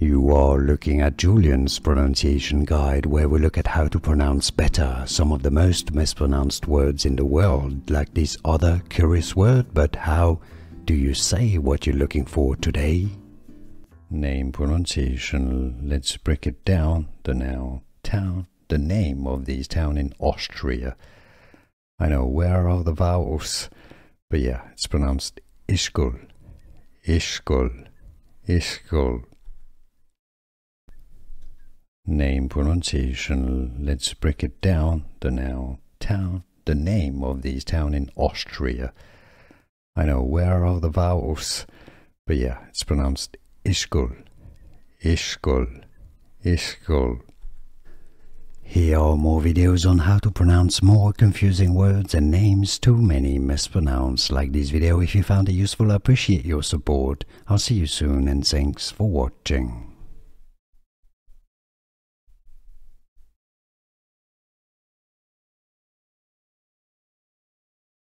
You are looking at Julian's pronunciation guide, where we look at how to pronounce better some of the most mispronounced words in the world, like this other curious word. But how do you say what you're looking for today? Name pronunciation. Let's break it down. The noun town, the name of this town in Austria. I know, where are the vowels? But yeah, it's pronounced Ischgl, Ischgl, Ischgl. Name pronunciation. Let's break it down. The noun town, the name of this town in Austria. I know, where are the vowels? But yeah, it's pronounced Ischgl, Ischgl, Ischgl. Here are more videos on how to pronounce more confusing words and names too many mispronounced. Like this video if you found it useful. I appreciate your support. I'll see you soon and thanks for watching.